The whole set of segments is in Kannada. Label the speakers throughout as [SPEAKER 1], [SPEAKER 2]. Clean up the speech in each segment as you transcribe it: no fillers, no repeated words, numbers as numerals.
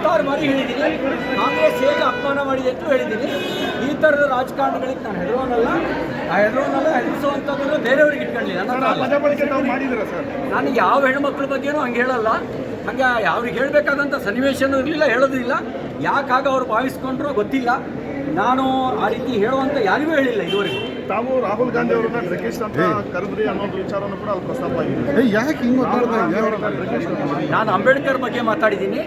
[SPEAKER 1] ಹತ್ತಾರು ಬಾರಿ ಹೇಳಿದ್ದೀನಿ, ಕಾಂಗ್ರೆಸ್ ಹೇಗೆ ಅಪಮಾನ ಮಾಡಿದೆ ಅಂತ ಹೇಳಿದ್ದೀನಿ. ಈ ಥರದ ರಾಜಕಾರಣಗಳಿಗೆ ನಾನು ಹೆದರಿಸುವಂಥದ್ದನ್ನು ಬೇರೆಯವ್ರಿಗೆ ಇಟ್ಕೊಳ್ಳಿಲ್ಲ. ನಾನು ಯಾವ ಹೆಣ್ಮಕ್ಳ ಬಗ್ಗೆನೂ ಹಂಗೆ ಹೇಳಲ್ಲ, ಹಾಗೆ ಅವ್ರಿಗೆ ಹೇಳಬೇಕಾದಂಥ ಸನ್ನಿವೇಶನೂ ಇರಲಿಲ್ಲ, ಹೇಳೋದಿಲ್ಲ. ಯಾಕಾಗ ಅವ್ರು ಭಾವಿಸ್ಕೊಂಡ್ರೋ ಗೊತ್ತಿಲ್ಲ. ನಾನು ಆ ರೀತಿ ಹೇಳುವಂಥ ಯಾರಿಗೂ ಹೇಳಿಲ್ಲ ಇದುವರೆಗೂ.
[SPEAKER 2] ತಾವು ರಾಹುಲ್ ಗಾಂಧಿ ಅವರನ್ನ ಡ್ರಗ್ಗಿಸ್ಟ್ ಅಂತ ಕರೆದ್ರಿ ಅನ್ನೋದು ವಿಚಾರನೂ ಕೂಡ ಅಲ್ಲಿ ಪ್ರಸ್ತಾಪ ಆಗಿದೆ.
[SPEAKER 3] ಯಾಕೆ ಹಿಂಗೆ
[SPEAKER 1] ನಾನು ಅಂಬೇಡ್ಕರ್ ಬಗ್ಗೆ ಮಾತಾಡಿದ್ದೀನಿ.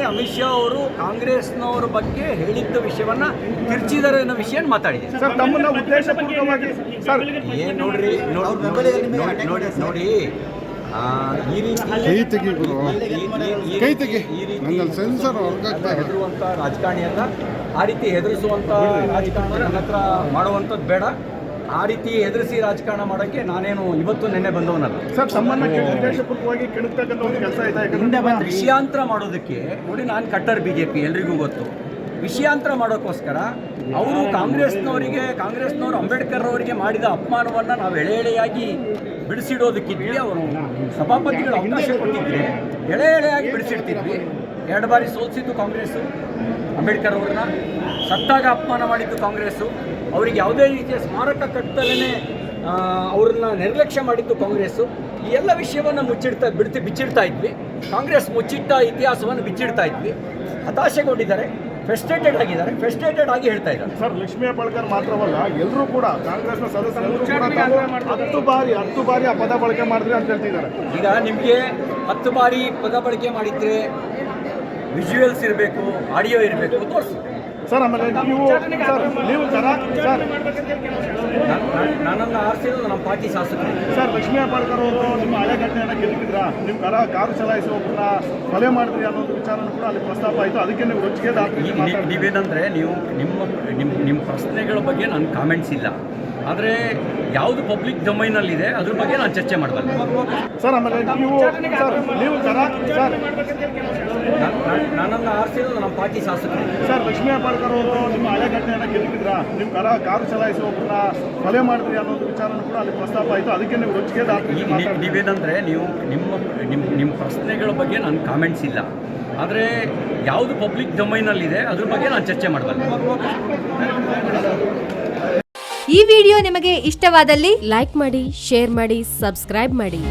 [SPEAKER 1] ಅಮಿತ್ ಶಾ ಅವರು ಕಾಂಗ್ರೆಸ್ನವ್ರ ಬಗ್ಗೆ ಹೇಳಿದ್ದ ವಿಷಯವನ್ನು ತಿರ್ಚಿದ್ದಾರೆ ಅನ್ನೋ ವಿಷಯ ಮಾತಾಡಿದ್ದೀನಿ.
[SPEAKER 2] ಸರ್, ತಮ್ಮನ್ನ ಉದ್ದೇಶಪೂರ್ವಕವಾಗಿ ಸರ್
[SPEAKER 1] ಏನು ನೋಡಿ ಈ ರೀತಿ ಹೆದರುವಂಥ ರಾಜಕಾರಣಿ ಅಲ್ಲ, ಆ ರೀತಿ ಹೆದರಿಸುವಂಥ ರಾಜಕಾರಣ ನನ್ನ ಹತ್ರ ಮಾಡುವಂಥದ್ದು ಬೇಡ. ಆ ರೀತಿ ಹೆದರಿಸಿ ರಾಜಕಾರಣ ಮಾಡೋಕ್ಕೆ ನಾನೇನು ಇವತ್ತು ನೆನ್ನೆ ಬಂದವನಲ್ಲ.
[SPEAKER 2] ಸರ್, ತಮ್ಮನ್ನ ಉದ್ದೇಶಪೂರ್ವಕವಾಗಿ ಕೆಣಕ್ತಕ್ಕಂಥ ಒಂದು ಕೆಲಸ ಇದೆ.
[SPEAKER 1] ವಿಷಯಾಂತರ ಮಾಡೋದಕ್ಕೆ ನೋಡಿ, ನಾನು ಕಟ್ಟರ್ BJP ಎಲ್ರಿಗೂ ಗೊತ್ತು. ವಿಷಯಾಂತರ ಮಾಡೋಕ್ಕೋಸ್ಕರ ಅವರು ಕಾಂಗ್ರೆಸ್ನವರು ಅಂಬೇಡ್ಕರ್ ಅವರಿಗೆ ಮಾಡಿದ ಅಪಮಾನವನ್ನು ನಾವು ಎಳೆಯಾಗಿ ಬಿಡಿಸಿಡೋದಕ್ಕಿದ್ವಿ. ಅವರು ಸಭಾಪತಿಗಳು ಅವಕಾಶ ಕೊಟ್ಟಿದ್ರೆ ಎಳೆಯಾಗಿ ಬಿಡಿಸಿಡ್ತಿದ್ವಿ. 2 ಬಾರಿ ಸೋಲಿಸಿದ್ದು ಕಾಂಗ್ರೆಸ್ಸು ಅಂಬೇಡ್ಕರ್ ಅವ್ರನ್ನ, ಸತ್ತಾಗ ಅಪಮಾನ ಮಾಡಿದ್ದು ಕಾಂಗ್ರೆಸ್ಸು, ಅವರಿಗೆ ಯಾವುದೇ ರೀತಿಯ ಸ್ಮಾರಕ ಕಟ್ಟದಲ್ಲೇ ಅವ್ರನ್ನ ನಿರ್ಲಕ್ಷ್ಯ ಮಾಡಿದ್ದು ಕಾಂಗ್ರೆಸ್ಸು. ಈ ಎಲ್ಲ ವಿಷಯವನ್ನು ಬಿಚ್ಚಿಡ್ತಾ ಇದ್ವಿ. ಕಾಂಗ್ರೆಸ್ ಮುಚ್ಚಿಟ್ಟ ಇತಿಹಾಸವನ್ನು ಬಿಚ್ಚಿಡ್ತಾ ಇದ್ವಿ. ಹತಾಶೆಗೊಂಡಿದ್ದಾರೆ, ಫ್ರಸ್ಟ್ರೇಟೆಡ್ ಆಗಿ ಹೇಳ್ತಾ ಇದ್ದಾರೆ.
[SPEAKER 2] ಸರ್, ಲಕ್ಷ್ಮೀ ಹೆಬ್ಬಾಳ್ಕರ್ ಮಾತ್ರವಲ್ಲ, ಎಲ್ಲರೂ ಕೂಡ ಕಾಂಗ್ರೆಸ್ನ ಸದಸ್ಯರು ಕೂಡ 10 ಬಾರಿ ಆ ಪದ ಬಳಕೆ ಮಾಡಿದ್ರಿ ಅಂತ ಹೇಳ್ತಿದ್ದಾರೆ.
[SPEAKER 1] ಈಗ ನಿಮಗೆ 10 ಬಾರಿ ಪದ ಬಳಕೆ ಮಾಡಿದ್ರೆ ವಿಜುವಲ್ಸ್ ಇರಬೇಕು, ಆಡಿಯೋ ಇರಬೇಕು, ತೋರಿಸಿ.
[SPEAKER 2] ಸರ್, ಆಮೇಲೆ ನೀವು
[SPEAKER 1] ನನ್ನನ್ನು ಆರಿಸಿರೋದು ನಮ್ಮ ಪಾರ್ಟಿ ಶಾಸಕರು.
[SPEAKER 2] ಸರ್, ಲಕ್ಷ್ಮೀ ಹೆಬ್ಬಾಳ್ಕರ್ ಅವರು ನಿಮ್ಮ ಹಳೆ ಘಟನೆಯನ್ನು ಗೆಲ್ಲಿದ್ರ, ನಿಮ್ಮ ಕಾರು ಚಲಾಯಿಸುವನ್ನ ಕೊಲೆ ಮಾಡಿದ್ರಿ ಅನ್ನೋದು ವಿಚಾರನೂ ಕೂಡ ಅಲ್ಲಿ ಪ್ರಸ್ತಾಪ ಆಯಿತು. ಅದಕ್ಕೆ ನೀವು ರೊಚ್ಚಿಗೆ
[SPEAKER 1] ನೀವೇನಂದರೆ ನಿಮ್ಮ ಪ್ರಶ್ನೆಗಳ ಬಗ್ಗೆ ನನ್ನ ಕಾಮೆಂಟ್ಸ್ ಇಲ್ಲ, ಆದರೆ ಯಾವುದು ಪಬ್ಲಿಕ್ ಡೊಮೈನಲ್ಲಿದೆ ಅದ್ರ ಬಗ್ಗೆ ನಾನು ಚರ್ಚೆ ಮಾಡಬಲ್ಲ.
[SPEAKER 2] ಸರ್, ಆಮೇಲೆ
[SPEAKER 1] ನನ್ನನ್ನು ಆರಿಸಿರೋದು ನಮ್ಮ ಪಾರ್ಟಿ ಶಾಸಕರು.
[SPEAKER 2] ಸರ್, ಲಕ್ಷ್ಮೀ ಹೆಬ್ಬಾಳ್ಕರ್ ಅವರು ನಿಮ್ಮ ಹಳೆ ಘಟನೆಯನ್ನು ಗೆಲ್ಲಿದ್ರ, ನಿಮ್ಮ ಕಾರು ಚಲಾಯಿಸುವನ್ನ ಕೊಲೆ ಮಾಡಿದ್ರಿ ಅನ್ನೋದು ವಿಚಾರನೂ ಕೂಡ ಅಲ್ಲಿ ಪ್ರಸ್ತಾಪ ಆಯಿತು. ಅದಕ್ಕೆ ನೀವು ರೊಚ್ಚಿಗೆ
[SPEAKER 1] ನೀವೇನಂದರೆ ನಿಮ್ಮ ಪ್ರಶ್ನೆಗಳ ಬಗ್ಗೆ ನನ್ನ ಕಾಮೆಂಟ್ಸ್ ಇಲ್ಲ, ಆದರೆ ಯಾವುದು ಪಬ್ಲಿಕ್ ಡೊಮೈನಲ್ಲಿದೆ ಅದ್ರ ಬಗ್ಗೆ ನಾನು ಚರ್ಚೆ ಮಾಡಬಲ್ಲ.
[SPEAKER 4] ಈ ವಿಡಿಯೋ ನಿಮಗೆ ಇಷ್ಟವಾದಲ್ಲಿ ಲೈಕ್ ಮಾಡಿ, ಶೇರ್ ಮಾಡಿ, ಸಬ್ಸ್ಕ್ರೈಬ್ ಮಾಡಿ.